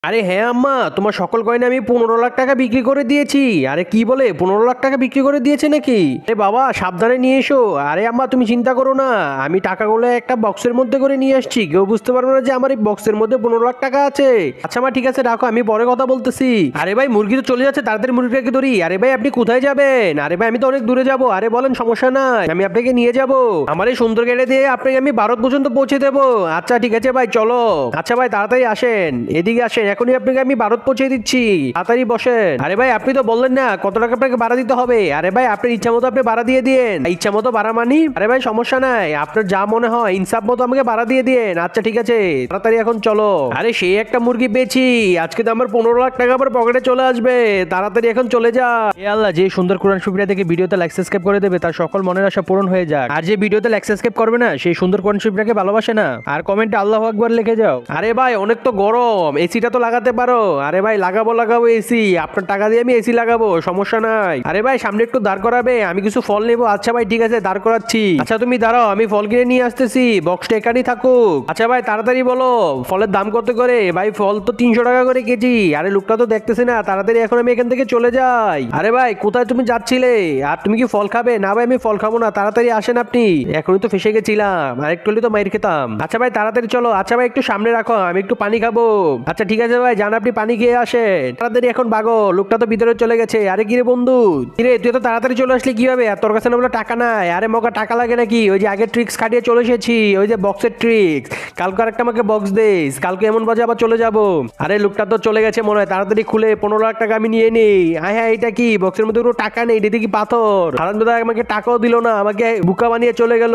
আরে হ্যাঁ আম্মা, তোমার সকল গয়না আমি 15 লাখ টাকা বিক্রি করে দিয়েছি। আরে কি বলে 15 লাখ টাকা বিক্রি করে দিয়েছে নাকি? আরে বাবা সাবধানে নিয়ে এসো। আরে আম্মা তুমি চিন্তা করো না, আমি টাকাগুলো একটা বক্সের মধ্যে করে নিয়ে আসছি, কেউ বুঝতে পারবে না যে আমার এই বক্সের মধ্যে 15 লাখ টাকা আছে। আচ্ছা মা ঠিক আছে রাখো, আমি পরে কথা বলতেছি। আরে ভাই মুরগি তো চলে যাচ্ছে, তাড়াতাড়ি মুরগিটাকে ধরি। আরে ভাই আপনি কোথায় যাবেন? আরে ভাই আমি তো অনেক দূরে যাবো। আরে বলেন সমস্যা নাই, আমি আপনাকে নিয়ে যাবো। আমার এই সুন্দর গাড়ি দিয়ে আপনাকে আমি ভারত পর্যন্ত পৌঁছে দেবো। আচ্ছা ঠিক আছে ভাই চলো। আচ্ছা ভাই তাড়াতাড়ি আসেন, এদিকে আসেন, এখনই আপনাকে আমি ভারত পৌঁছে দিচ্ছি, তাড়াতাড়ি বসেন। আরে ভাই আপনি তো বললেন না কত টাকা আপনাকে ভাড়া দিতে হবে। আরে ভাই আপনার ইচ্ছা মতো আপনি ভাড়া দিয়ে দিয়েন। ইচ্ছা মতো ভাড়া মানি? আরে ভাই সমস্যা নাই, আপনার যা মনে হয় ইনসাফ মতো আমাকে ভাড়া দিয়ে দিয়েন। আচ্ছা ঠিক আছে তাড়াতাড়ি এখন চলো। আরে সেই একটা মুরগি পেয়েছি, আজকে তো আমার 15 লাখ টাকা আমার পকেটে চলে আসবে। তাড়াতাড়ি এখন চলে যা। এ আল্লাহ, যে সুন্দর কোরআন শরীফটা দেখে ভিডিওতে লাইক সাবস্ক্রাইব করে দেবে তার সকল মনের আশা পূরণ হয়ে যাক। আর যে ভিডিওতে লাইক সাবস্ক্রাইব করবে না সেই সুন্দর কোরআন শরীফটাকে ভালোবাসে না। আর কমেন্টে আল্লাহু আকবার লিখে যাও। আরে ভাই অনেক তো গরম, এসিটা তো লাগাতে পারো। আরে ভাই লাগাবো লাগাবো এসি, আপনার টাকা দিয়ে আমি এসি লাগাবো, সমস্যা নাই। আরে ভাই সামনে একটু দাঁড় করাবে, আমি কিছু ফল নেবো। আচ্ছা ভাই ঠিক আছে দাঁড় করাচ্ছি। আচ্ছা তুমি দাঁড়াও, আমি ফল কিনে নিয়ে আসতেছি, বক্সটা এখানেই থাকুক। আচ্ছা ভাই তাড়াতাড়ি বলো ফলের দাম কত করে? ভাই ফল তো 300 টাকা করে কেজি। আরে লোকটা তো দেখতেছি না, তাড়াতাড়ি এখন আমি এখান থেকে চলে যাই। আরে ভাই কোথায় তুমি যাচ্ছিলে? আর তুমি কি ফল খাবে? না ভাই আমি ফল খাবো না, তাড়াতাড়ি আসেন আপনি, এখনই তো ফেসে গেছিলাম, আর একটু হলে তো মাইর খেতাম। আচ্ছা ভাই তাড়াতাড়ি চলো। আচ্ছা ভাই একটু সামনে রাখো, আমি একটু পানি খাবো। আচ্ছা ঠিক আছে ভাই যান, আপনি পানি খেয়ে আসেন, তাড়াতাড়ি এখন ভাগো, লোকটা তো ভিতরে চলে গেছে। আরে কিরে বন্ধু, কিরে তুই তো তাড়াতাড়ি চলে আসলি কিভাবে? আর তোর কাছে না বলে টাকা নাই? আরে মকা টাকা লাগে নাকি? ওই যে আগের ট্রিক্স খাটিয়ে চলে এসেছি, ওই যে বক্সের ট্রিক্স। কালকে আরেকটা আমাকে বক্স দিস, কালকে এমন বাজে আবার চলে যাব। আরে লোকটা তো চলে গেছে মনে হয়, তাড়াতাড়ি খুলে 15 লাখ টাকা আমি নিয়ে নেই। হ্যাঁ হ্যাঁ এটা কি বক্সের মধ্যে কোনো টাকা নেই, এটা কি পাথর? হারান দাদা আমাকে টাকাও দিল না, আমাকে বুকা বানিয়ে চলে গেল।